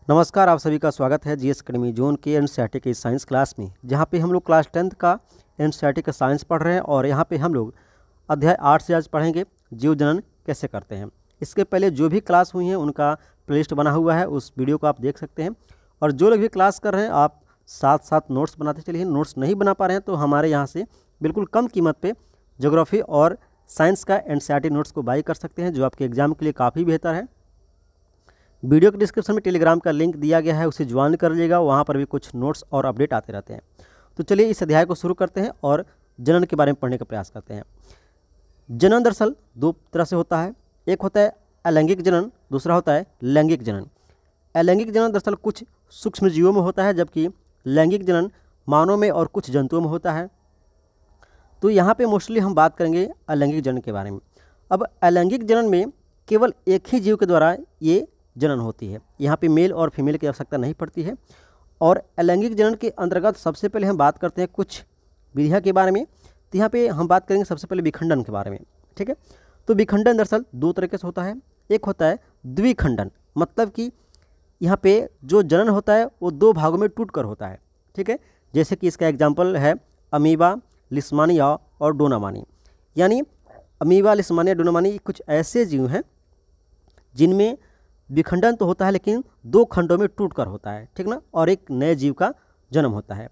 नमस्कार, आप सभी का स्वागत है जीएस अकेडमी जोन के एनसीईआरटी के साइंस क्लास में, जहां पे हम लोग क्लास 10th का एनसीईआरटी का साइंस पढ़ रहे हैं। और यहां पे हम लोग अध्याय 8 से आज पढ़ेंगे जीव जनन कैसे करते हैं। इसके पहले जो भी क्लास हुई हैं उनका प्लेलिस्ट बना हुआ है, उस वीडियो को आप देख सकते हैं। और जो लोग भी क्लास कर रहे हैं आप साथ साथ नोट्स बनाते चलिए। नोट्स नहीं बना पा रहे हैं तो हमारे यहाँ से बिल्कुल कम कीमत पर ज्योग्राफी और साइंस का एनसीईआरटी नोट्स को बाई कर सकते हैं, जो आपके एग्जाम के लिए काफ़ी बेहतर है। वीडियो के डिस्क्रिप्शन में टेलीग्राम का लिंक दिया गया है, उसे ज्वाइन कर लीजिएगा। वहाँ पर भी कुछ नोट्स और अपडेट आते रहते हैं। तो चलिए इस अध्याय को शुरू करते हैं और जनन के बारे में पढ़ने का प्रयास करते हैं। जनन दरअसल दो तरह से होता है, एक होता है अलैंगिक जनन, दूसरा होता है लैंगिक जनन। अलैंगिक जनन दरअसल कुछ सूक्ष्म जीवों में होता है, जबकि लैंगिक जनन मानव में और कुछ जंतुओं में होता है। तो यहाँ पे मोस्टली हम बात करेंगे अलैंगिक जनन के बारे में। अब अलैंगिक जनन में केवल एक ही जीव के द्वारा ये जनन होती है, यहाँ पे मेल और फीमेल की आवश्यकता नहीं पड़ती है। और अलैंगिक जनन के अंतर्गत सबसे पहले हम बात करते हैं कुछ विधियाँ के बारे में। तो यहाँ पे हम बात करेंगे सबसे पहले विखंडन के बारे में, ठीक है। तो विखंडन दरअसल दो तरीके से होता है। एक होता है द्विखंडन, मतलब कि यहाँ पे जो जनन होता है वो दो भागों में टूट कर होता है, ठीक है। जैसे कि इसका एग्जाम्पल है अमीबा, लिस्मानिया और डोनामानी। यानी अमीबा, लिस्मानिया, डोनामानी कुछ ऐसे जीव हैं जिनमें विखंडन तो होता है लेकिन दो खंडों में टूटकर होता है, ठीक ना, और एक नए जीव का जन्म होता है।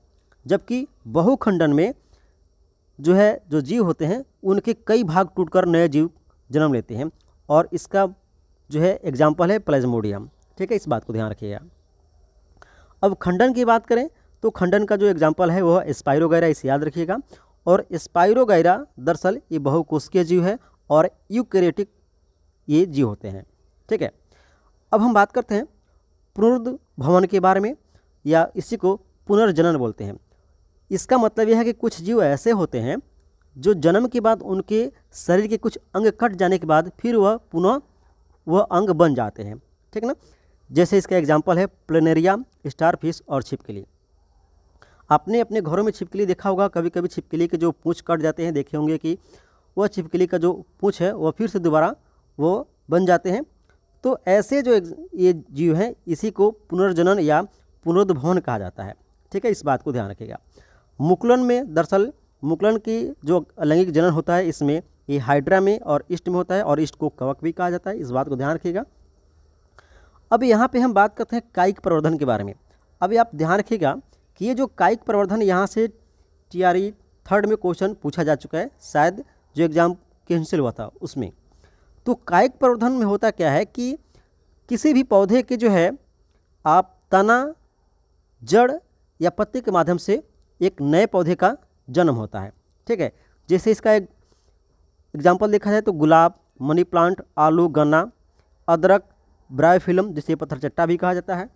जबकि बहुखंडन में जो जीव होते हैं उनके कई भाग टूटकर नए जीव जन्म लेते हैं। और इसका एग्जाम्पल है प्लाज्मोडियम, ठीक है। इस बात को ध्यान रखिएगा। अब खंडन की बात करें तो खंडन का जो एग्जाम्पल है वह स्पाइरोगैरा, इसे याद रखिएगा। और स्पाइरोगैरा दरअसल ये बहुकोशिकीय जीव है और यूकैरियोटिक ये जीव होते हैं, ठीक है। अब हम बात करते हैं पुनरुद्भवन के बारे में, या इसी को पुनर्जनन बोलते हैं। इसका मतलब यह है कि कुछ जीव ऐसे होते हैं जो जन्म के बाद उनके शरीर के कुछ अंग कट जाने के बाद फिर वह पुनः वह अंग बन जाते हैं, ठीक ना। जैसे इसका एग्जाम्पल है प्लेनेरिया, स्टारफिश और छिपकली। आपने अपने घरों में छिपकली देखा होगा, कभी कभी छिपकली के जो पूँछ कट जाते हैं, देखे होंगे कि वह छिपकली का जो पूँछ है वह फिर से दोबारा वो बन जाते हैं। तो ऐसे जो ये जीव हैं इसी को पुनर्जनन या पुनरुद्भवन कहा जाता है, ठीक है। इस बात को ध्यान रखिएगा। मुकुलन में दरअसल मुकुलन की जो अलैंगिक जनन होता है इसमें ये हाइड्रा में और ईस्ट में होता है, और ईस्ट को कवक भी कहा जाता है। इस बात को ध्यान रखिएगा। अब यहाँ पे हम बात करते हैं कायिक प्रवर्धन के बारे में। अभी आप ध्यान रखिएगा कि ये जो कायिक प्रवर्धन यहाँ से TRE 3rd में क्वेश्चन पूछा जा चुका है, शायद जो एग्जाम कैंसिल हुआ था उसमें। तो कायिक प्रवर्धन में होता क्या है कि किसी भी पौधे के आप तना, जड़ या पत्ते के माध्यम से एक नए पौधे का जन्म होता है, ठीक है। जैसे इसका एक एग्जाम्पल देखा जाए तो गुलाब, मनी प्लांट, आलू, गन्ना, अदरक, ब्रायोफिल्म जिसे पत्थरचट्टा भी कहा जाता है,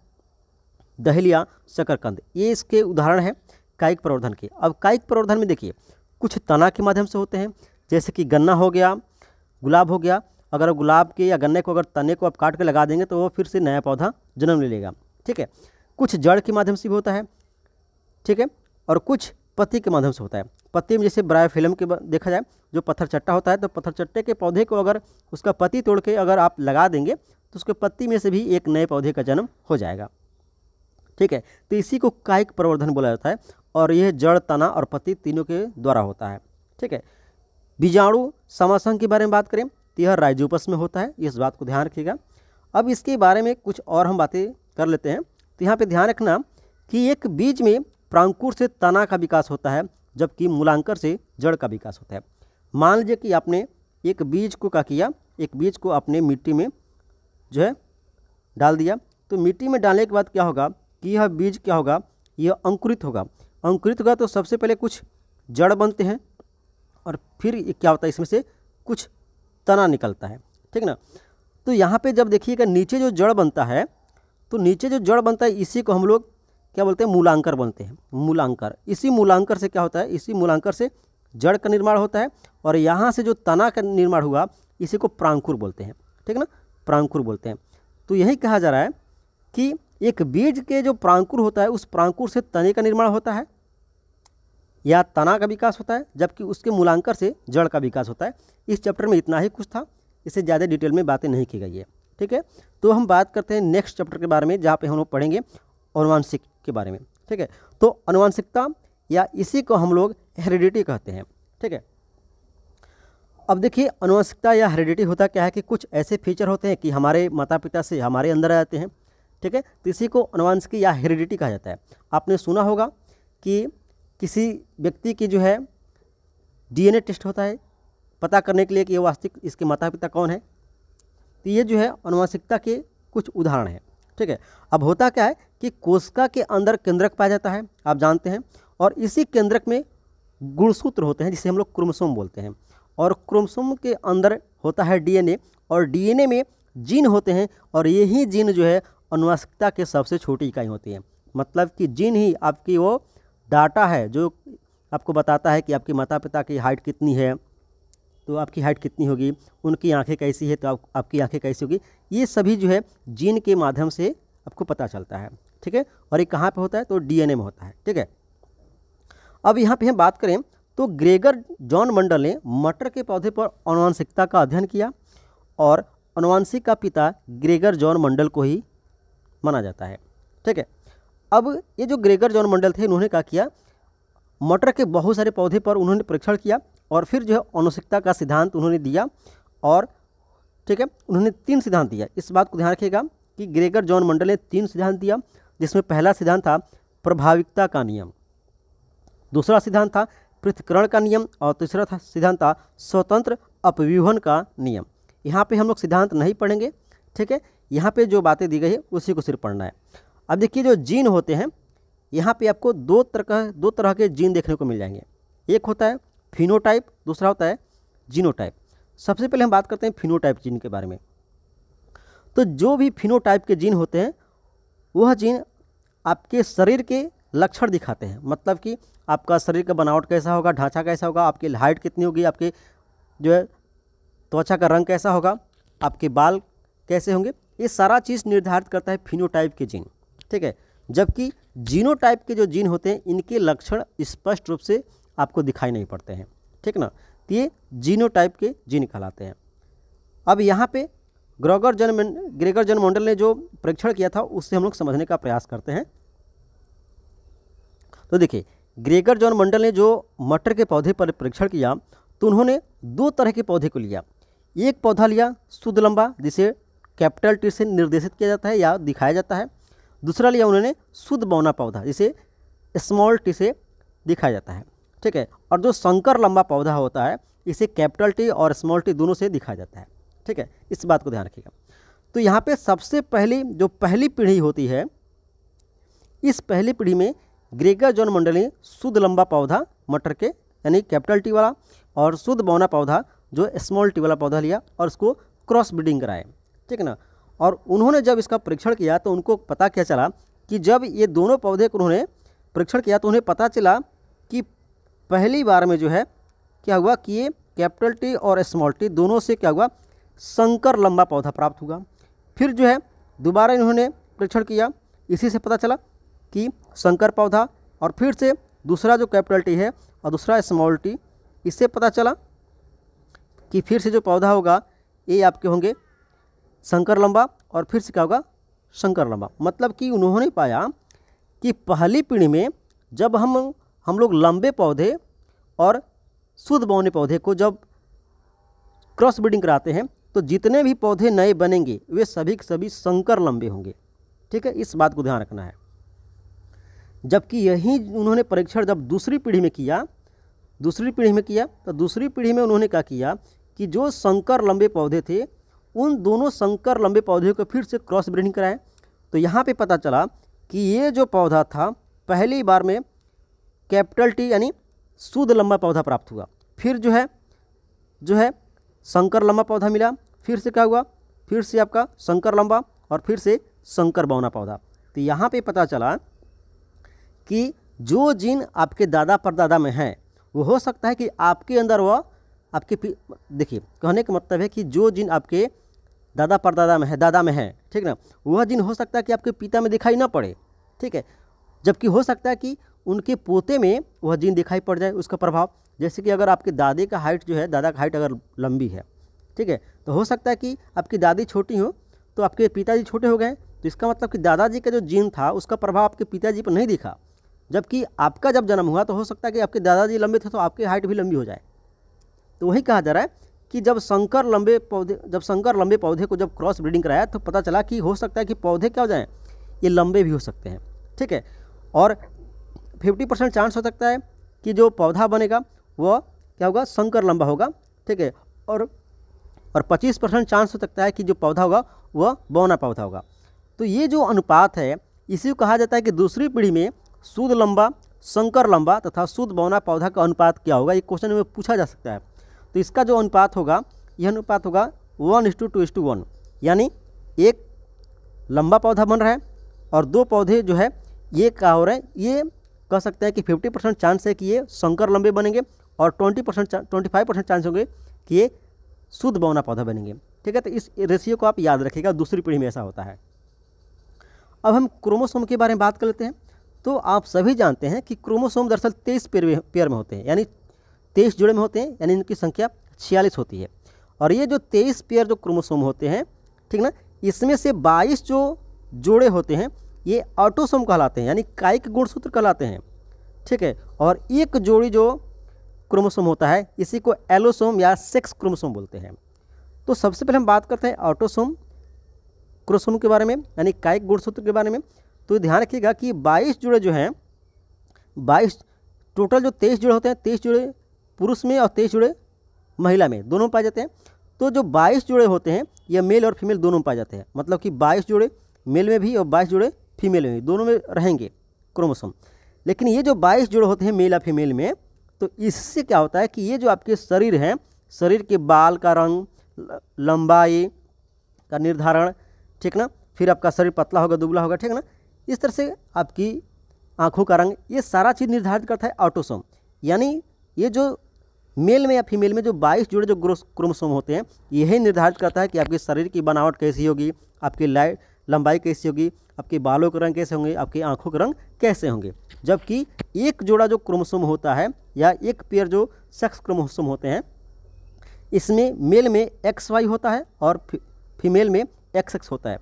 दहलिया, शकरकंद, ये इसके उदाहरण है कायिक प्रवर्धन के। अब कायिक प्रवर्धन में देखिए कुछ तना के माध्यम से होते हैं, जैसे कि गन्ना हो गया, गुलाब हो गया। अगर गुलाब के या गन्ने को अगर तने को आप काट के लगा देंगे तो वो फिर से नया पौधा जन्म ले लेगा, ठीक है। कुछ जड़ के माध्यम से भी होता है, ठीक है, और कुछ पत्ती के माध्यम से होता है। पत्ती में जैसे ब्रायोफिल्म के देखा जाए जो पत्थरचट्टा होता है, तो पत्थरचट्टे के पौधे को अगर उसका पत्ती तोड़ के अगर आप लगा देंगे तो उसके पत्ती में से भी एक नए पौधे का जन्म हो जाएगा, ठीक है। तो इसी को कायिक प्रवर्धन बोला जाता है, और यह जड़, तना और पत्ती तीनों के द्वारा होता है, ठीक है। बीजाणु समासंग के बारे में बात करें तो यह राइजोपस में होता है, इस बात को ध्यान रखिएगा। अब इसके बारे में कुछ और हम बातें कर लेते हैं। तो यहाँ पे ध्यान रखना कि एक बीज में प्रांकुर से तना का विकास होता है, जबकि मूलांकर से जड़ का विकास होता है। मान लीजिए कि आपने एक बीज को क्या किया, एक बीज को अपने मिट्टी में डाल दिया। तो मिट्टी में डालने के बाद क्या होगा कि यह बीज क्या होगा, यह अंकुरित होगा। अंकुरित होगा तो सबसे पहले कुछ जड़ बनते हैं और फिर क्या होता है इसमें से कुछ तना निकलता है, ठीक ना। तो यहाँ पे जब देखिएगा नीचे जो जड़ बनता है, तो नीचे जो जड़ बनता है इसी को हम लोग क्या बोलते हैं, मूलांकर बोलते हैं। मूलांकर, इसी मूलांकर से क्या होता है, इसी मूलांकर से जड़ का निर्माण होता है, और यहाँ से जो तना का निर्माण हुआ इसी को प्रांकुर बोलते हैं, ठीक ना, प्रांकुर बोलते हैं। तो यही कहा जा रहा है कि एक बीज के जो प्रांकुर होता है उस प्रांकुर से तने का निर्माण होता है या तना का विकास होता है, जबकि उसके मूलांकर से जड़ का विकास होता है। इस चैप्टर में इतना ही कुछ था, इससे ज़्यादा डिटेल में बातें नहीं की गई है, ठीक है। तो हम बात करते हैं नेक्स्ट चैप्टर के बारे में, जहाँ पे हम लोग पढ़ेंगे आनुवंशिक के बारे में, ठीक है। तो आनुवंशिकता या इसी को हम लोग हेरिडिटी कहते हैं, ठीक है। अब देखिए आनुवंशिकता या हेरिडिटी होता क्या है कि कुछ ऐसे फीचर होते हैं कि हमारे माता पिता से हमारे अंदर आ जाते हैं, ठीक है। तो इसी को आनुवंशिकी या हेरिडिटी कहा जाता है। आपने सुना होगा कि किसी व्यक्ति की जो है डीएनए टेस्ट होता है पता करने के लिए कि ये वास्तविक इसके माता पिता कौन है। तो ये जो है आनुवंशिकता के कुछ उदाहरण हैं, ठीक है। अब होता क्या है कि कोशिका के अंदर केंद्रक पाया जाता है, आप जानते हैं, और इसी केंद्रक में गुणसूत्र होते हैं जिसे हम लोग क्रोमोसोम बोलते हैं, और क्रोमोसोम के अंदर होता है डीएनए, और डीएनए में जीन होते हैं, और यही जीन जो है आनुवंशिकता के सबसे छोटी इकाई होती है। मतलब कि जीन ही आपकी वो डाटा है जो आपको बताता है कि आपके माता पिता की हाइट कितनी है, तो आपकी हाइट कितनी होगी, उनकी आंखें कैसी है तो आपकी आंखें कैसी होगी। ये सभी जो है जीन के माध्यम से आपको पता चलता है, ठीक है। और ये कहाँ पे होता है, तो डीएनए में होता है, ठीक है। अब यहाँ पे हम बात करें तो ग्रेगर जॉन मंडल ने मटर के पौधे पर आनुवंशिकता का अध्ययन किया, और आनुवंशिक का पिता ग्रेगर जॉन मंडल को ही माना जाता है, ठीक है। अब ये जो ग्रेगर जॉन मंडल थे, इन्होंने क्या किया, मटर के बहुत सारे पौधे पर उन्होंने परीक्षण किया, और फिर जो है आनुवंशिकता का सिद्धांत उन्होंने दिया, और ठीक है उन्होंने 3 सिद्धांत दिया। इस बात को ध्यान रखिएगा कि ग्रेगर जॉन मंडल ने 3 सिद्धांत दिया, जिसमें पहला सिद्धांत था प्रभाविकता का नियम, दूसरा सिद्धांत था पृथक्करण का नियम, और तीसरा था सिद्धांत था स्वतंत्र अपव्यूहन का नियम। यहाँ पे हम लोग सिद्धांत नहीं पढ़ेंगे, ठीक है। यहाँ पे जो बातें दी गई है उसी को सिर्फ पढ़ना है। अब देखिए जो जीन होते हैं, यहाँ पे आपको दो तरह के जीन देखने को मिल जाएंगे। एक होता है फिनोटाइप, दूसरा होता है जीनोटाइप। सबसे पहले हम बात करते हैं फिनोटाइप जीन के बारे में। तो जो भी फिनोटाइप के जीन होते हैं, वह जीन आपके शरीर के लक्षण दिखाते हैं। मतलब कि आपका शरीर का बनावट कैसा होगा, ढांचा कैसा होगा, आपकी हाइट कितनी होगी, आपके जो है त्वचा का रंग कैसा होगा, आपके बाल कैसे होंगे, ये सारा चीज़ निर्धारित करता है फिनोटाइप के जीन, ठीक है। जबकि जीनोटाइप के जो जीन होते हैं, इनके लक्षण स्पष्ट रूप से आपको दिखाई नहीं पड़ते हैं, ठीक ना। तो ये जीनोटाइप के जीन कहलाते हैं। अब यहाँ पे ग्रेगर जॉन मंडल ने जो परीक्षण किया था उससे हम लोग समझने का प्रयास करते हैं। तो देखिए ग्रेगर जॉन मंडल ने जो मटर के पौधे पर परीक्षण किया, तो उन्होंने 2 तरह के पौधे को लिया। एक पौधा लिया शुद्ध लंबा, जिसे कैपिटल टी से निर्देशित किया जाता है या दिखाया जाता है। दूसरा लिया उन्होंने शुद्ध बौना पौधा, जिसे स्मॉल टी से दिखाया जाता है, ठीक है। और जो संकर लंबा पौधा होता है, इसे कैपिटल टी और स्मॉल टी दोनों से दिखाया जाता है, ठीक है। इस बात को ध्यान रखिएगा। तो यहाँ पे सबसे पहली पीढ़ी होती है, इस पहली पीढ़ी में ग्रेगर जॉन मंडल ने शुद्ध लंबा पौधा मटर के यानी कैपिटल टी वाला, और शुद्ध बौना पौधा जो स्मॉल टी वाला पौधा लिया, और उसको क्रॉस ब्रीडिंग कराए, ठीक है ना। और उन्होंने जब इसका परीक्षण किया तो उनको पता क्या चला कि जब ये दोनों पौधे को उन्होंने परीक्षण किया तो उन्हें पता चला कि पहली बार में जो है क्या हुआ कि ये कैपिटल टी और स्मॉल टी दोनों से क्या हुआ, संकर लंबा पौधा प्राप्त हुआ। फिर जो है दोबारा इन्होंने परीक्षण किया, इसी से पता चला कि संकर पौधा, और फिर से दूसरा जो कैपिटल टी है और दूसरा स्मॉल टी, इससे पता चला कि फिर से जो पौधा होगा ये आपके होंगे संकर लंबा, और फिर से क्या होगा, संकर लंबा। मतलब कि उन्होंने पाया कि पहली पीढ़ी में जब हम लोग लंबे पौधे और शुद्ध बौने पौधे को जब क्रॉस ब्रीडिंग कराते हैं, तो जितने भी पौधे नए बनेंगे वे सभी के सभी संकर लंबे होंगे, ठीक है। इस बात को ध्यान रखना है। जबकि यही उन्होंने परीक्षण जब दूसरी पीढ़ी में किया, तो दूसरी पीढ़ी में उन्होंने क्या किया कि जो संकर लंबे पौधे थे, उन दोनों संकर लंबे पौधे को फिर से क्रॉस ब्रीडिंग कराएं। तो यहाँ पे पता चला कि ये जो पौधा था पहली बार में कैपिटल टी यानी शुद्ध लंबा पौधा प्राप्त हुआ, फिर जो है संकर लंबा पौधा मिला, फिर से क्या हुआ, फिर से आपका संकर लंबा, और फिर से संकर बौना पौधा। तो यहाँ पे पता चला कि जो जीन आपके दादा परदादा में है, वो हो सकता है कि आपके अंदर वह आपके देखिए कहने का मतलब है कि जो जीन आपके दादा परदादा में है, दादा में है, ठीक ना, वह जीन हो सकता है कि आपके पिता में दिखाई ना पड़े, ठीक है। जबकि हो सकता है कि उनके पोते में वह जीन दिखाई पड़ जाए, उसका प्रभाव। जैसे कि अगर आपके दादी का हाइट जो है, दादा का हाइट अगर लंबी है, ठीक है, तो हो सकता है कि आपकी दादी छोटी हो तो आपके पिताजी छोटे हो गए, तो इसका मतलब कि दादाजी का जो जीन था उसका प्रभाव आपके पिताजी पर नहीं दिखा, जबकि आपका जब जन्म हुआ तो हो सकता है कि आपके दादाजी लंबे थे तो आपकी हाइट भी लंबी हो जाए। तो वही कहा जा रहा है कि जब शंकर लंबे पौधे को जब क्रॉस ब्रीडिंग कराया तो पता चला कि हो सकता है कि पौधे क्या हो जाएं, ये लंबे भी हो सकते हैं। ठीक है, और 50% चांस हो सकता है कि जो पौधा बनेगा वह क्या होगा, शंकर लंबा होगा। ठीक है, और 25% चांस हो सकता है कि जो पौधा होगा वह बौना पौधा होगा। तो ये जो अनुपात है इसी को कहा जाता है कि दूसरी पीढ़ी में शुद्ध लंबा, शंकर लंबा तथा शुद्ध बौना पौधा का अनुपात क्या होगा, ये क्वेश्चन में पूछा जा सकता है। तो इसका जो अनुपात होगा, यह अनुपात होगा 1:2:1, यानी एक लंबा पौधा बन रहा है और 2 पौधे जो है ये क्या हो रहे हैं, ये कह सकते हैं कि 50% चांस है कि ये शंकर लंबे बनेंगे और 25% चांस होंगे कि ये शुद्ध बौना पौधा बनेंगे। ठीक है, तो इस रेशियो को आप याद रखिएगा, दूसरी पीढ़ी में ऐसा होता है। अब हम क्रोमोसोम के बारे में बात कर लेते हैं। तो आप सभी जानते हैं कि क्रोमोसोम दरअसल 23 पेयर में होते हैं, यानी 23 जोड़े में होते हैं, यानी इनकी संख्या 46 होती है। और ये जो 23 पेयर जो क्रोमोसोम होते हैं, ठीक ना, इसमें से 22 जो जोड़े होते हैं ये ऑटोसोम कहलाते हैं, यानी कायिक गुणसूत्र कहलाते हैं। ठीक है, और एक जोड़ी जो क्रोमोसोम होता है इसी को एलोसोम या सेक्स क्रोमोसोम बोलते हैं। तो सबसे पहले हम बात करते हैं ऑटोसोम क्रोमोसोम के बारे में, यानी कायिक गुणसूत्र के बारे में। तो ध्यान रखिएगा कि 22 जोड़े जो हैं, 22 टोटल जो 23 जोड़े होते हैं, 23 जोड़े पुरुष में और 23 जोड़े महिला में, दोनों में पाए जाते हैं। तो जो 22 जोड़े होते हैं ये मेल और फीमेल दोनों में पाए जाते हैं, मतलब कि 22 जोड़े मेल में भी और 22 जोड़े फीमेल में भी, दोनों में रहेंगे क्रोमोसोम। लेकिन ये जो 22 जोड़े होते हैं मेल या फीमेल में, तो इससे क्या होता है कि ये जो आपके शरीर हैं, शरीर के बाल का रंग, लंबाई का निर्धारण, ठीक ना, फिर आपका शरीर पतला होगा दुबला होगा, ठीक ना, इस तरह से आपकी आँखों का रंग, ये सारा चीज़ निर्धारित करता है ऑटोसोम। यानी ये जो मेल में या फीमेल में जो 22 जोड़े जो क्रोमोसोम होते हैं यही निर्धारित करता है कि आपके शरीर की बनावट कैसी होगी, आपकी लंबाई कैसी होगी, आपके बालों के रंग कैसे होंगे, आपकी आँखों के रंग कैसे होंगे। जबकि एक जोड़ा जो क्रोमोसोम होता है या एक पेयर जो सेक्स क्रोमोसोम होते हैं, इसमें मेल में XY होता है और फीमेल में XX होता है।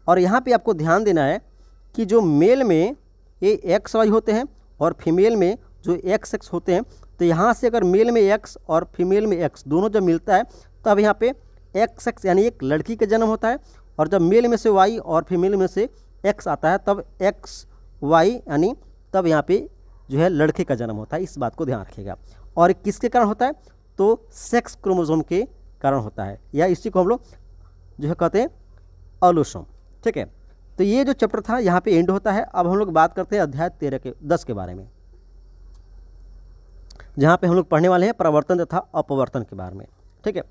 और यहाँ पे आपको ध्यान देना है कि जो मेल में ये XY होते हैं और फीमेल में जो XX होते हैं, तो यहाँ से अगर मेल में X और फीमेल में X दोनों जब मिलता है तब यहाँ पे XX यानी एक लड़की का जन्म होता है, और जब मेल में से Y और फीमेल में से X आता है तब XY यानी तब यहाँ पे जो है लड़के का जन्म होता है। इस बात को ध्यान रखिएगा। और किसके कारण होता है, तो सेक्स क्रोमोसोम के कारण होता है, या इसी को हम लोग जो है कहते हैं ऑलोसोम। ठीक है, तो ये जो चैप्टर था यहाँ पे एंड होता है। अब हम लोग बात करते हैं अध्याय 10 के बारे में, जहाँ पे हम लोग पढ़ने वाले हैं प्रवर्तन तथा अपवर्तन के बारे में। ठीक है,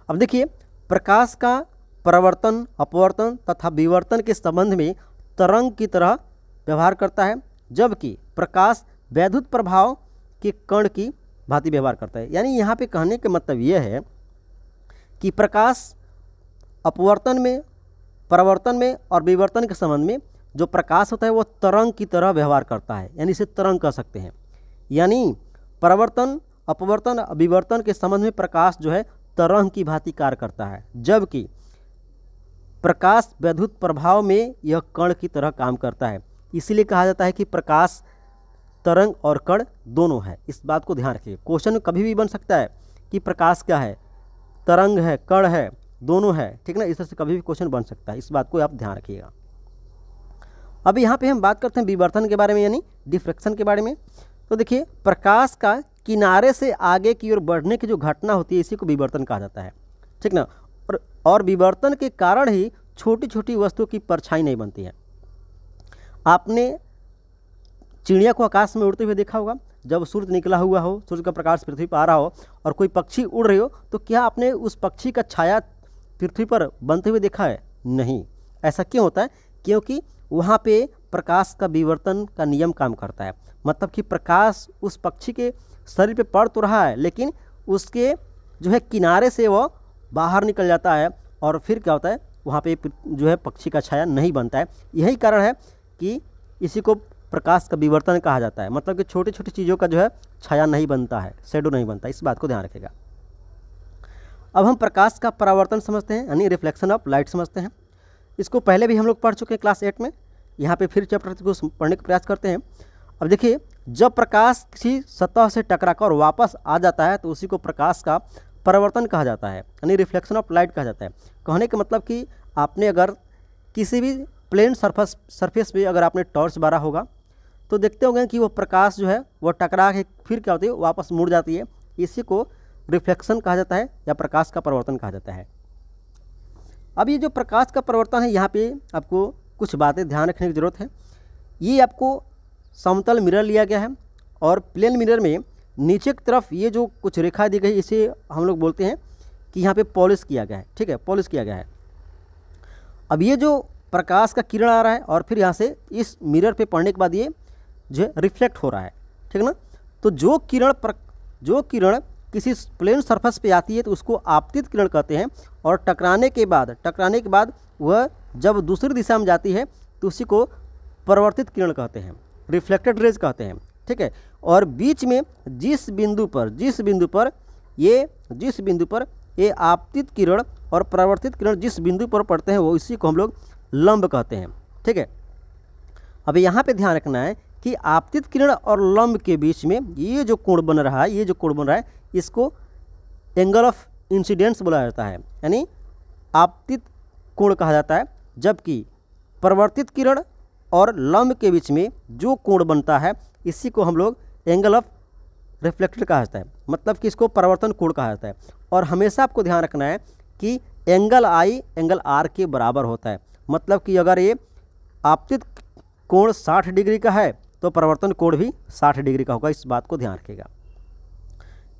अब देखिए, प्रकाश का प्रवर्तन, अपवर्तन तथा विवर्तन के संबंध में तरंग की तरह व्यवहार करता है, जबकि प्रकाश वैद्युत प्रभाव के कण की भांति व्यवहार करता है। यानी यहाँ पे कहने का मतलब यह है कि प्रकाश अपवर्तन में, प्रवर्तन में और विवर्तन के संबंध में जो प्रकाश होता है वो तरंग की तरह व्यवहार करता है, यानी इसे तरंग कह सकते हैं। यानी प्रवर्तन, अपवर्तन, विवर्तन के संबंध में प्रकाश जो है तरंग की भांति कार्य करता है, जबकि प्रकाश वैद्युत प्रभाव में यह कण की तरह काम करता है। इसीलिए कहा जाता है कि प्रकाश तरंग और कण दोनों है। इस बात को ध्यान रखिए। क्वेश्चन कभी भी बन सकता है कि प्रकाश क्या है, तरंग है, कण है, दोनों है, ठीक ना, इस तरह से कभी भी क्वेश्चन बन सकता है। इस बात को आप ध्यान रखिएगा। अब यहाँ पे हम बात करते हैं विवर्तन के बारे में, यानी डिफ्रैक्शन के बारे में। तो देखिए, प्रकाश का किनारे से आगे की ओर बढ़ने की जो घटना होती है इसी को विवर्तन कहा जाता है, ठीक ना। और विवर्तन के कारण ही छोटी छोटी वस्तुओं की परछाई नहीं बनती है। आपने चिड़िया को आकाश में उड़ते हुए देखा होगा, जब सूर्य निकला हुआ हो, सूर्य का प्रकाश पृथ्वी पर आ रहा हो और कोई पक्षी उड़ रही हो, तो क्या आपने उस पक्षी का छाया पृथ्वी पर बनते हुए देखा है? नहीं। ऐसा क्यों होता है? क्योंकि वहाँ पे प्रकाश का विवर्तन का नियम काम करता है। मतलब कि प्रकाश उस पक्षी के शरीर पे पड़ तो रहा है, लेकिन उसके जो है किनारे से वो बाहर निकल जाता है और फिर क्या होता है, वहाँ पे जो है पक्षी का छाया नहीं बनता है। यही कारण है कि इसी को प्रकाश का विवर्तन कहा जाता है। मतलब कि छोटी छोटी चीज़ों का जो है छाया नहीं बनता है, शेडो नहीं बनता। इस बात को ध्यान रखेगा। अब हम प्रकाश का परावर्तन समझते हैं, यानी रिफ्लेक्शन ऑफ लाइट समझते हैं। इसको पहले भी हम लोग पढ़ चुके हैं क्लास 8 में। यहाँ पे फिर चैप्टर को पढ़ने का प्रयास करते हैं। अब देखिए, जब प्रकाश किसी सतह से टकराकर वापस आ जाता है तो उसी को प्रकाश का परावर्तन कहा जाता है, यानी रिफ्लेक्शन ऑफ लाइट कहा जाता है। कहने का मतलब कि आपने अगर किसी भी प्लेन सरफेस पे अगर आपने टॉर्च बारा होगा तो देखते होंगे कि वो प्रकाश जो है वो टकरा के फिर क्या होती है, वापस मुड़ जाती है। इसी को रिफ्लेक्शन कहा जाता है या प्रकाश का परावर्तन कहा जाता है। अब ये जो प्रकाश का परावर्तन है, यहाँ पे आपको कुछ बातें ध्यान रखने की ज़रूरत है। ये आपको समतल मिरर लिया गया है और प्लेन मिरर में नीचे की तरफ ये जो कुछ रेखा दी गई, इसे हम लोग बोलते हैं कि यहाँ पे पॉलिश किया गया है। ठीक है, पॉलिश किया गया है। अब ये जो प्रकाश का किरण आ रहा है और फिर यहाँ से इस मिरर पे पड़ने के बाद ये जो है रिफ्लेक्ट हो रहा है, ठीक है ना। तो जो किरण किसी प्लेन सरफेस पे आती है तो उसको आपतित किरण कहते हैं, और टकराने के बाद वह जब दूसरी दिशा में जाती है तो उसी को परावर्तित किरण कहते हैं, रिफ्लेक्टेड रेज कहते हैं। ठीक है, और बीच में जिस बिंदु पर ये आपतित किरण और परावर्तित किरण जिस बिंदु पर पड़ते हैं वो इसी को हम लोग लंब कहते हैं। ठीक है, अब यहाँ पे ध्यान रखना है कि आपतित किरण और लंब के बीच में ये जो कोण बन रहा है, इसको एंगल ऑफ इंसिडेंस बोला जाता है, यानी आपतित कोण कहा जाता है। जबकि परावर्तित किरण और लंब के बीच में जो कोण बनता है इसी को हम लोग एंगल ऑफ रिफ्लेक्टेड कहा जाता है, मतलब कि इसको परावर्तन कोण कहा जाता है। और हमेशा आपको ध्यान रखना है कि एंगल आई एंगल आर के बराबर होता है, मतलब कि अगर ये आपतित कोण 60 डिग्री का है तो परावर्तन कोण भी 60 डिग्री का होगा। इस बात को ध्यान रखिएगा।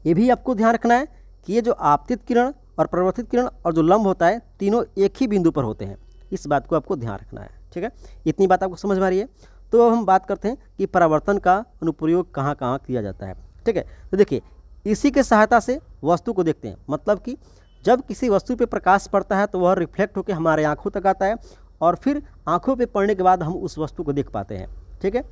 ये भी आपको ध्यान रखना है कि ये जो आपतित किरण और परावर्तित किरण और जो लंब होता है तीनों एक ही बिंदु पर होते हैं। इस बात को आपको ध्यान रखना है। ठीक है, इतनी बात आपको समझ में आ रही है। तो अब हम बात करते हैं कि परावर्तन का अनुप्रयोग कहाँ कहाँ किया जाता है। ठीक है, तो देखिए, इसी के सहायता से वस्तु को देखते हैं, मतलब कि जब किसी वस्तु पे प्रकाश पड़ता है तो वह रिफ्लेक्ट होकर हमारे आँखों तक आता है और फिर आँखों पे पड़ने के बाद हम उस वस्तु को देख पाते हैं। ठीक है,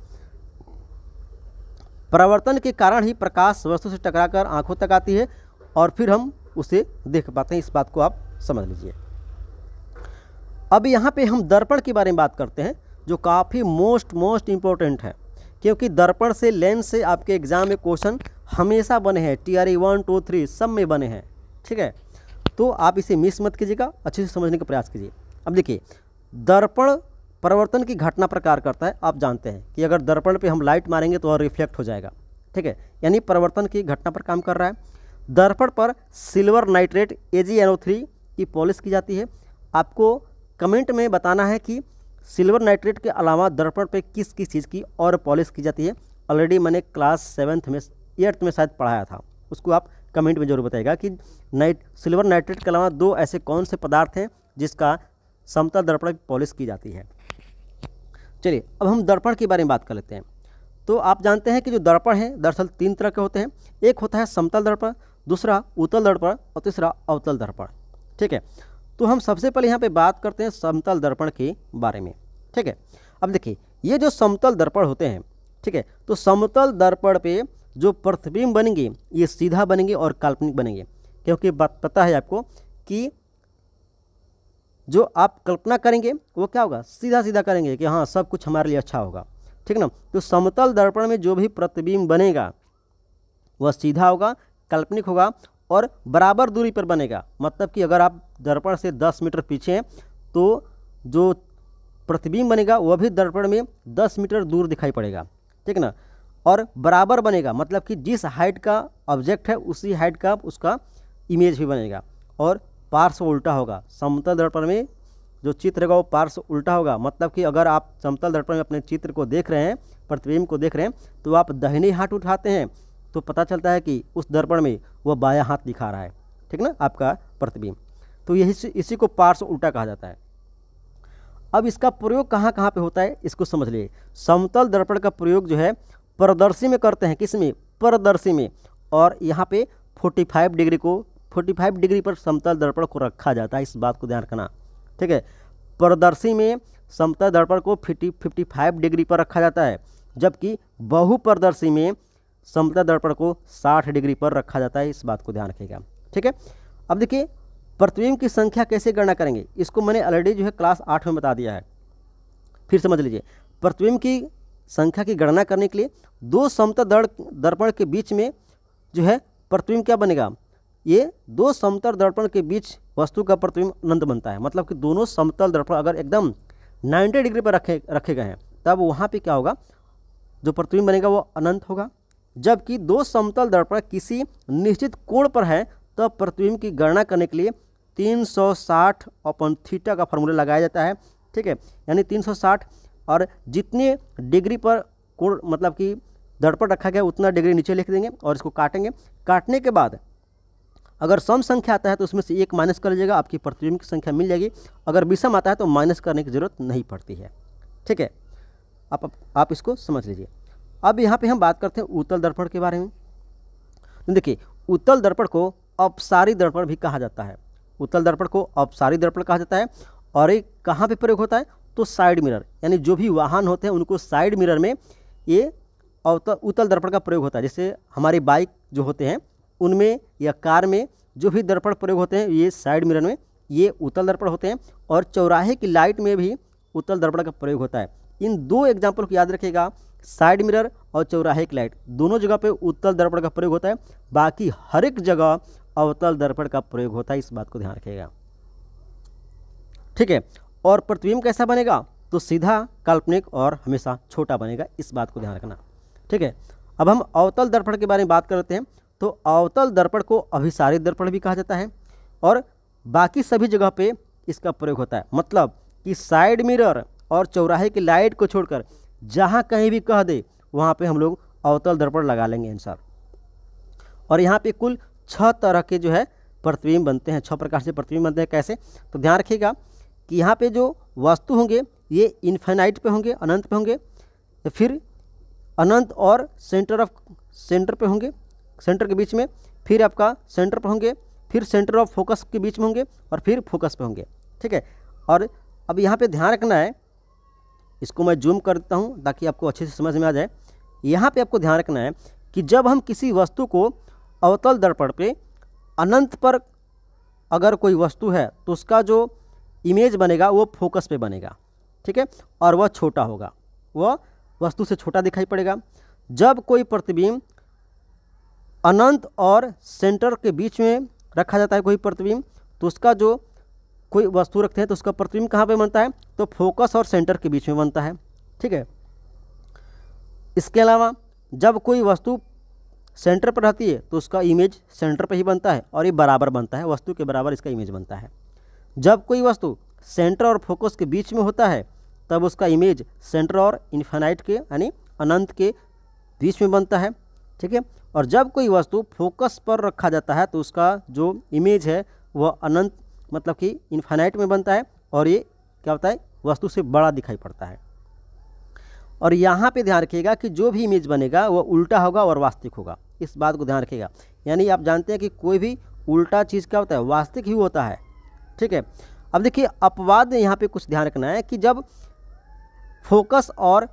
परावर्तन के कारण ही प्रकाश वस्तु से टकराकर आँखों तक आती है और फिर हम उसे देख पाते हैं। इस बात को आप समझ लीजिए। अब यहाँ पे हम दर्पण के बारे में बात करते हैं, जो काफ़ी मोस्ट इम्पोर्टेंट है, क्योंकि दर्पण से, लेंस से आपके एग्जाम में क्वेश्चन हमेशा बने हैं। TRE 1, 2, 3 सब में बने हैं। ठीक है, तो आप इसे मिस मत कीजिएगा, अच्छे से समझने का प्रयास कीजिए। अब देखिए, दर्पण परावर्तन की घटना प्रकार करता है। आप जानते हैं कि अगर दर्पण पे हम लाइट मारेंगे तो वह रिफ्लेक्ट हो जाएगा। ठीक है, यानी परावर्तन की घटना पर काम कर रहा है। दर्पण पर सिल्वर नाइट्रेट AgNO3 की पॉलिश की जाती है। आपको कमेंट में बताना है कि सिल्वर नाइट्रेट के अलावा दर्पण पे किस किस चीज़ की और पॉलिश की जाती है। ऑलरेडी मैंने क्लास 8th में शायद पढ़ाया था, उसको आप कमेंट में जरूर बताइएगा कि सिल्वर नाइट्रेट के अलावा 2 ऐसे कौन से पदार्थ हैं जिसका समतल दर्पण की पॉलिश की जाती है। चलिए, अब हम दर्पण के बारे में बात कर लेते हैं। तो आप जानते हैं कि जो दर्पण है दरअसल 3 तरह के होते हैं। एक होता है समतल दर्पण, दूसरा उत्तल दर्पण और तीसरा अवतल दर्पण। ठीक है, तो हम सबसे पहले यहाँ पे बात करते हैं समतल दर्पण के बारे में। ठीक है, अब देखिए, ये जो समतल दर्पण होते हैं, ठीक है, तो समतल दर्पण पे जो प्रतिबिंब बनेंगे ये सीधा बनेंगे और काल्पनिक बनेंगे, क्योंकि पता है आपको कि जो आप कल्पना करेंगे वो क्या होगा, सीधा सीधा करेंगे कि हाँ सब कुछ हमारे लिए अच्छा होगा। ठीक ना, तो समतल दर्पण में जो भी प्रतिबिंब बनेगा वह सीधा होगा, काल्पनिक होगा और बराबर दूरी पर बनेगा। मतलब कि अगर आप दर्पण से 10 मीटर पीछे हैं तो जो प्रतिबिंब बनेगा वह भी दर्पण में 10 मीटर दूर दिखाई पड़ेगा। ठीक ना, और बराबर बनेगा, मतलब कि जिस हाइट का ऑब्जेक्ट है उसी हाइट का उसका इमेज भी बनेगा और पार्श्व उल्टा होगा। समतल दर्पण में जो चित्र होगा वो पार्श्व उल्टा होगा, मतलब कि अगर आप समतल दर्पण में अपने चित्र को देख रहे हैं, प्रतिबिंब को देख रहे हैं, तो आप दाहिने हाथ उठाते हैं तो पता चलता है कि उस दर्पण में वह बायां हाथ दिखा रहा है। ठीक ना, आपका प्रतिबिंब। तो यही इसी को पार्श्व उल्टा कहा जाता है। अब इसका प्रयोग कहाँ कहाँ पे होता है इसको समझ लिए। समतल दर्पण का प्रयोग जो है पारदर्शी में करते हैं। किस में? पारदर्शी में। और यहाँ पे 45 डिग्री पर समतल दर्पण को रखा जाता है। इस बात को ध्यान रखना। ठीक है, पारदर्शी में समतल दर्पण को 55 डिग्री पर रखा जाता है, जबकि बहुपारदर्शी में समतल दर्पण को 60 डिग्री पर रखा जाता है। इस बात को ध्यान रखिएगा। ठीक है, अब देखिए प्रतिबिंब की संख्या कैसे गणना करेंगे, इसको मैंने ऑलरेडी जो है क्लास 8 में बता दिया है, फिर समझ लीजिए। प्रतिबिंब की संख्या की गणना करने के लिए दो समतल दर्पण के बीच में जो है प्रतिबिंब क्या बनेगा, ये दो समतल दर्पण के बीच वस्तु का प्रतिबिंब अनंत बनता है। मतलब कि दोनों समतल दर्पण अगर एकदम 90 डिग्री पर रखे गए हैं तब वहाँ पे क्या होगा, जो प्रतिबिंब बनेगा वो अनंत होगा। जबकि दो समतल दर्पण किसी निश्चित कोण पर है तब प्रतिबिंब की गणना करने के लिए 360/थीटा का फॉर्मूला लगाया जाता है। ठीक है, यानी 360 और जितने डिग्री पर कोण मतलब कि दर्पण रखा गया उतना डिग्री नीचे लिख देंगे और इसको काटेंगे। काटने के बाद अगर सम संख्या आता है तो उसमें से एक माइनस कर लीजिएगा, आपकी प्रतिबिंब की संख्या मिल जाएगी। अगर विषम आता है तो माइनस करने की जरूरत नहीं पड़ती है। ठीक है, आप इसको समझ लीजिए। अब यहाँ पे हम बात करते हैं उत्तल दर्पण के बारे में। तो देखिए, उत्तल दर्पण को अपसारी दर्पण भी कहा जाता है। उत्तल दर्पण को अपसारी दर्पण कहा जाता है। और ये कहाँ पे प्रयोग होता है, तो साइड मिरर, यानी जो भी वाहन होते हैं उनको साइड मिरर में ये उत्तल दर्पण का प्रयोग होता है। जैसे हमारी बाइक जो होते हैं उनमें या कार में जो भी दर्पण प्रयोग होते हैं ये साइड मिरर में ये उत्तल दर्पण होते हैं। और चौराहे की लाइट में भी उत्तल दर्पण का प्रयोग होता है। इन दो एग्जाम्पल को याद रखिएगा, साइड मिरर और चौराहे की लाइट, दोनों जगह पे उत्तल दर्पण का प्रयोग होता है। बाकी हर एक जगह अवतल दर्पण का प्रयोग होता है, इस बात को ध्यान रखिएगा। ठीक है, और प्रतिबिंब कैसा बनेगा, तो सीधा, काल्पनिक और हमेशा छोटा बनेगा, इस बात को ध्यान रखना। ठीक है, अब हम अवतल दर्पण के बारे में बात करते हैं। तो अवतल दर्पण को अभिसारित दर्पण भी कहा जाता है और बाकी सभी जगह पे इसका प्रयोग होता है। मतलब कि साइड मिरर और चौराहे की लाइट को छोड़कर जहाँ कहीं भी कह दे वहाँ पे हम लोग अवतल दर्पण लगा लेंगे आंसर। और यहाँ पे कुल 6 तरह के जो है प्रतिबिंब बनते हैं, 6 प्रकार से प्रतिबिंब बनते हैं। कैसे, तो ध्यान रखिएगा कि यहाँ पे जो वस्तु होंगे ये इन्फिनाइट पे होंगे, अनंत पे होंगे, फिर अनंत और सेंटर पे होंगे, सेंटर के बीच में, फिर आपका सेंटर पर होंगे, फिर सेंटर ऑफ फोकस के बीच में होंगे और फिर फोकस पे होंगे। ठीक है, और अब यहाँ पे ध्यान रखना है, इसको मैं जूम कर देता हूँ ताकि आपको अच्छे से समझ में आ जाए। यहाँ पे आपको ध्यान रखना है कि जब हम किसी वस्तु को अवतल दर्पण पे अनंत पर अगर कोई वस्तु है तो उसका जो इमेज बनेगा वो फोकस पे बनेगा। ठीक है, और वह छोटा होगा, वह वस्तु से छोटा दिखाई पड़ेगा। जब कोई प्रतिबिंब अनंत और सेंटर के बीच में रखा जाता है कोई प्रतिबिंब, तो उसका जो कोई वस्तु रखते हैं तो उसका प्रतिबिंब कहाँ पे बनता है, तो फोकस और सेंटर के बीच में बनता है। ठीक है, इसके अलावा जब कोई वस्तु सेंटर पर रहती है तो उसका इमेज सेंटर पर ही बनता है और ये बराबर बनता है, वस्तु के बराबर इसका इमेज बनता है। जब कोई वस्तु सेंटर और फोकस के बीच में होता है तब उसका इमेज सेंटर और इन्फिनाइट के यानी अनंत के बीच में बनता है। ठीक है, और जब कोई वस्तु फोकस पर रखा जाता है तो उसका जो इमेज है वह अनंत मतलब कि इन्फिनाइट में बनता है और ये क्या होता है, वस्तु से बड़ा दिखाई पड़ता है। और यहाँ पे ध्यान रखिएगा कि जो भी इमेज बनेगा वह उल्टा होगा और वास्तविक होगा, इस बात को ध्यान रखिएगा। यानी आप जानते हैं कि कोई भी उल्टा चीज़ क्या होता है, वास्तविक ही होता है। ठीक है, अब देखिए अपवाद यहाँ पे कुछ ध्यान रखना है कि जब फोकस और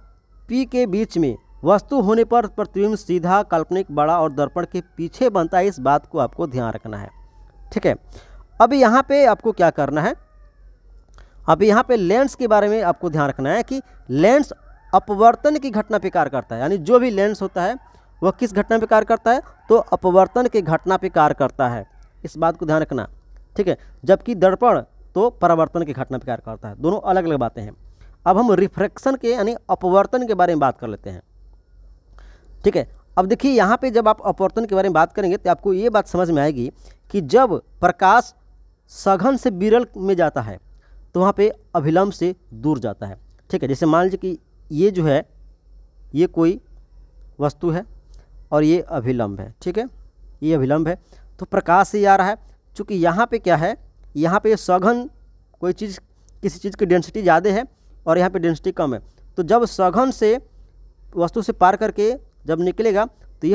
पी के बीच में वस्तु होने पर प्रतिबिंब सीधा, काल्पनिक, बड़ा और दर्पण के पीछे बनता है, इस बात को आपको ध्यान रखना है। ठीक है, अब यहाँ पे आपको क्या करना है, अब यहाँ पे लेंस के बारे में आपको ध्यान रखना है कि लेंस अपवर्तन की घटना पे कार्य करता है। यानी जो भी लेंस होता है वह किस घटना पे कार्य करता है, तो अपवर्तन की घटना पे कार्य करता है, इस बात को ध्यान रखना। ठीक है, जबकि दर्पण तो परावर्तन की घटना पे कार्य करता है, दोनों अलग अलग बातें हैं। अब हम रिफ्रैक्शन के यानी अपवर्तन के बारे में बात कर लेते हैं। ठीक है, अब देखिए यहाँ पे जब आप अपवर्तन के बारे में बात करेंगे तो आपको ये बात समझ में आएगी कि जब प्रकाश सघन से विरल में जाता है तो वहाँ पे अभिलंब से दूर जाता है। ठीक है, जैसे मान लीजिए कि ये जो है ये कोई वस्तु है और ये अभिलंब है। ठीक है, ये अभिलंब है तो प्रकाश से आ रहा है। चूँकि यहाँ पे क्या है, यहाँ पे सघन कोई चीज़ किसी चीज़ की डेंसिटी ज़्यादा है और यहाँ पे डेंसिटी कम है, तो जब सघन से वस्तु से पार करके जब निकलेगा तो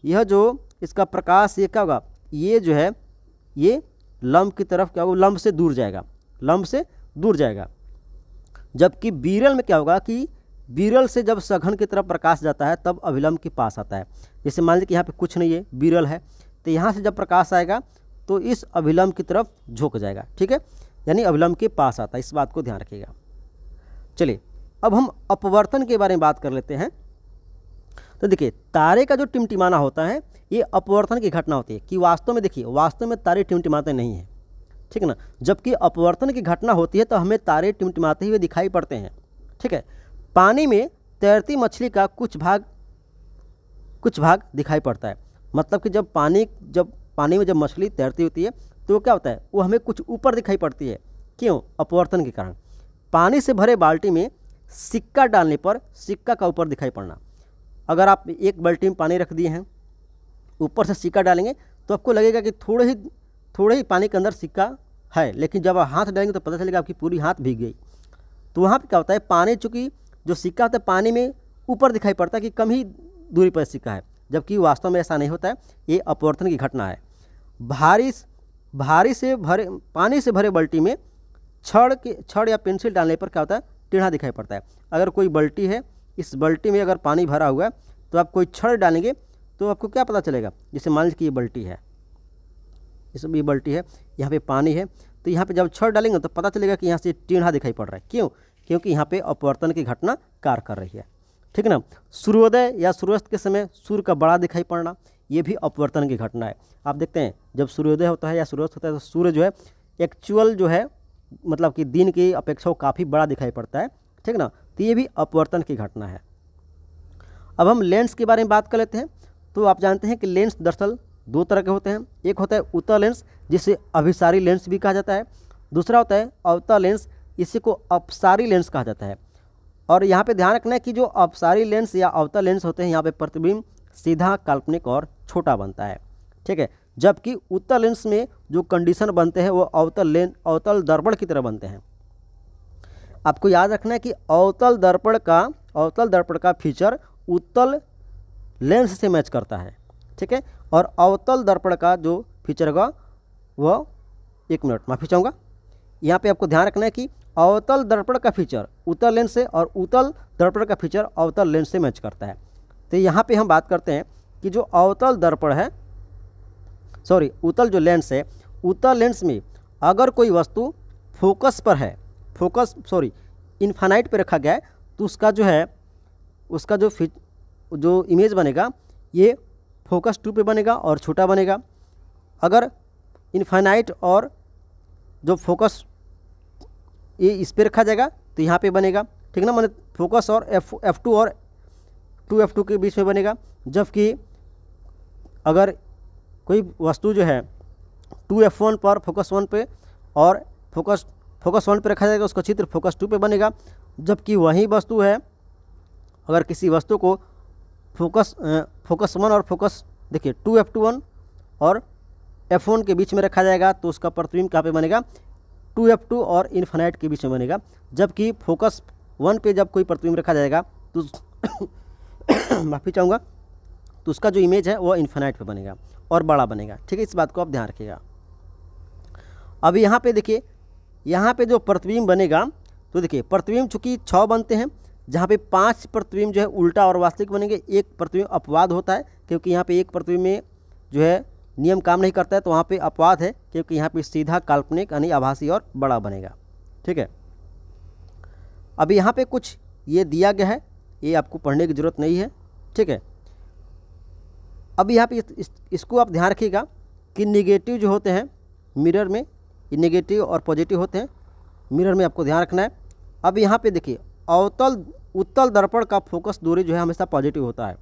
यह जो इसका प्रकाश ये क्या होगा, ये जो है ये लंब की तरफ क्या होगा, लंब से दूर जाएगा, लंब से दूर जाएगा। जबकि विरल में क्या होगा कि विरल से जब सघन की तरफ प्रकाश जाता है तब अभिलंब के पास आता है। जैसे मान लीजिए कि यहाँ पे कुछ नहीं है, विरल है, तो यहाँ से जब प्रकाश आएगा तो इस अभिलंब की तरफ झुक जाएगा, ठीक है, यानी अभिलंब के पास आता है, इस बात को ध्यान रखिएगा। चलिए अब हम अपवर्तन के बारे में बात कर लेते हैं। तो देखिए तारे का जो टिमटिमाना होता है ये अपवर्तन की घटना होती है, कि वास्तव में देखिए वास्तव में तारे टिमटिमाते नहीं हैं, ठीक है ना, जबकि अपवर्तन की घटना होती है तो हमें तारे टिमटिमाते हुए दिखाई पड़ते हैं, ठीक है। पानी में तैरती मछली का कुछ भाग दिखाई पड़ता है, मतलब कि जब पानी में जब मछली तैरती होती है तो क्या होता है, वो हमें कुछ ऊपर दिखाई पड़ती है, क्यों, अपवर्तन के कारण। पानी से भरे बाल्टी में सिक्का डालने पर सिक्का का ऊपर दिखाई पड़ना, अगर आप एक बाल्टी में पानी रख दिए हैं, ऊपर से सिक्का डालेंगे तो आपको लगेगा कि थोड़े ही पानी के अंदर सिक्का है, लेकिन जब आप हाथ डालेंगे तो पता चलेगा आपकी पूरी हाथ भीग गई। तो वहाँ पे क्या होता है, पानी चूँकि जो सिक्का होता है पानी में ऊपर दिखाई पड़ता है कि कम ही दूरी पर सिक्का है, जबकि वास्तव में ऐसा नहीं होता है, ये अपवर्तन की घटना है। पानी से भरे बाल्टी में छड़ या पेंसिल डालने पर क्या होता है, टेढ़ा दिखाई पड़ता है। अगर कोई बाल्टी है, इस बाल्टी में अगर पानी भरा हुआ है तो आप कोई छड़ डालेंगे तो आपको क्या पता चलेगा, जैसे मान लीजिए कि ये बाल्टी है, ये बाल्टी है, यहाँ पे पानी है, तो यहाँ पे जब छड़ डालेंगे तो पता चलेगा कि यहाँ से टेढ़ा दिखाई पड़ रहा है, क्यों, क्योंकि यहाँ पे अपवर्तन की घटना कार्य कर रही है, ठीक है ना। सूर्योदय या सूर्यास्त के समय सूर्य का बड़ा दिखाई पड़ना, ये भी अपवर्तन की घटना है। आप देखते हैं जब सूर्योदय होता है या सूर्यास्त होता है तो सूर्य जो है एक्चुअल जो है मतलब कि दिन की अपेक्षा काफ़ी बड़ा दिखाई पड़ता है, ठीक ना, तो ये भी अपवर्तन की घटना है। अब हम लेंस के बारे में बात कर लेते हैं। तो आप जानते हैं कि लेंस दरअसल दो तरह के होते हैं, एक होता है उत्तल लेंस जिसे अभिसारी लेंस भी कहा जाता है, दूसरा होता है अवतल लेंस, इसी को अपसारी लेंस कहा जाता है। और यहाँ पे ध्यान रखना है कि जो अपसारी लेंस या अवतल लेंस होते हैं यहाँ पे प्रतिबिंब सीधा, काल्पनिक और छोटा बनता है, ठीक है, जबकि उत्तल लेंस में जो कंडीशन बनते हैं वो अवतल दर्पण की तरह बनते हैं। आपको याद रखना है कि अवतल दर्पण का फीचर उत्तल लेंस से मैच करता है, ठीक है, और अवतल दर्पण का जो फीचर होगा वह, एक मिनट माफ़ी चाहूँगा, यहाँ पे आपको ध्यान रखना है कि अवतल दर्पण का फीचर उत्तल लेंस से और उत्तल दर्पण का फीचर अवतल लेंस से मैच करता है। तो यहाँ पे हम बात करते हैं कि जो अवतल दर्पण है, उत्तल जो लेंस है, उत्तल लेंस में अगर कोई वस्तु फोकस पर है, इन्फानाइट पे रखा गया है, तो उसका जो है जो इमेज बनेगा ये फोकस 2 पे बनेगा और छोटा बनेगा। अगर इन्फानाइट और जो फोकस ये इस पे रखा जाएगा तो यहाँ पे बनेगा, ठीक ना, मैंने फोकस और F2 और 2F2 के बीच में बनेगा। जबकि अगर कोई वस्तु जो है 2F1 पर फोकस 1 पे और फोकस 1 पे रखा जाएगा, उसका चित्र फोकस 2 पे बनेगा। जबकि वही वस्तु है, अगर किसी वस्तु को फोकस 1 और फोकस देखिए 2F1 और F1 के बीच में रखा जाएगा तो उसका प्रतिबिंब कहाँ पे बनेगा, 2F2 और इन्फानाइट के बीच में बनेगा। जबकि फोकस 1 पे जब कोई प्रतिबिंब रखा जाएगा तो माफ़ी चाहूँगा, तो उसका जो इमेज है वो इन्फानाइट पे बनेगा और बड़ा बनेगा, ठीक है, इस बात को आप ध्यान रखिएगा। अब यहाँ पे देखिए, यहाँ पे जो प्रतिबिंब बनेगा, तो देखिए प्रतिबिंब चूँकि 6 बनते हैं, जहाँ पे 5 प्रतिबिंब जो है उल्टा और वास्तविक बनेंगे, एक प्रतिबिंब अपवाद होता है, क्योंकि यहाँ पे एक प्रतिबिंब में जो है नियम काम नहीं करता है, तो वहाँ पे अपवाद है, क्योंकि यहाँ पे सीधा, काल्पनिक यानी आभासी और बड़ा बनेगा, ठीक है। अब यहाँ पे कुछ ये दिया गया है, ये आपको पढ़ने की ज़रूरत नहीं है, ठीक है। अब यहाँ पे इसको आप ध्यान रखिएगा कि निगेटिव जो होते हैं मिरर में, ये निगेटिव और पॉजिटिव होते हैं मिरर में, आपको ध्यान रखना है। अब यहाँ पे देखिए उत्तल दर्पण का फोकस दूरी जो है हमेशा पॉजिटिव होता है,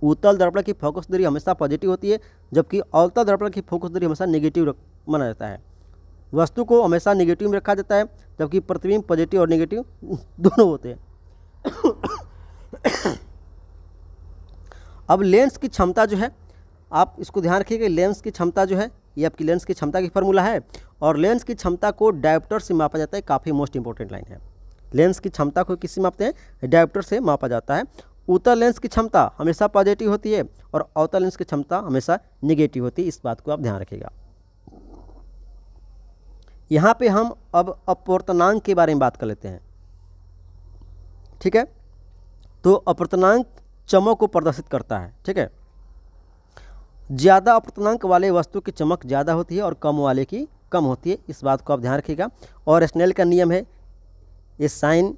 उत्तल दर्पण की फोकस दूरी हमेशा पॉजिटिव होती है, जबकि अवतल दर्पण की फोकस दूरी हमेशा नेगेटिव माना जाता है। वस्तु को हमेशा नेगेटिव में रखा जाता है, जबकि प्रतिबिंब पॉजिटिव और नेगेटिव दोनों होते हैं। अब लेंस की क्षमता जो है, आप इसको ध्यान रखिएगा, लेंस की क्षमता जो है ये आपकी लेंस की क्षमता की फार्मूला है, और लेंस की क्षमता को डायोप्टर से मापा जाता है, काफ़ी मोस्ट इंपॉर्टेंट लाइन है। लेंस की क्षमता को किससे मापते हैं, डायोप्टर से मापा जाता है। उत्तल लेंस की क्षमता हमेशा पॉजिटिव होती है और अवतल लेंस की क्षमता हमेशा निगेटिव होती है, इस बात को आप ध्यान रखिएगा। यहाँ पे हम अब अपवर्तनांक के बारे में बात कर लेते हैं, ठीक है। तो अपवर्तनांक चमक को प्रदर्शित करता है, ठीक है। ज़्यादा अपूर्णांक वाले वस्तु की चमक ज़्यादा होती है और कम वाले की कम होती है, इस बात को आप ध्यान रखिएगा। और स्नेल का नियम है ये sine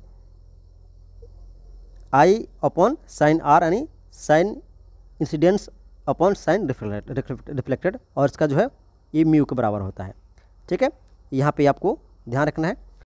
i upon sine r, यानी sine incidence upon sine reflected, और इसका जो है ये म्यू के बराबर होता है। ठीक है, यहाँ पे आपको ध्यान रखना है।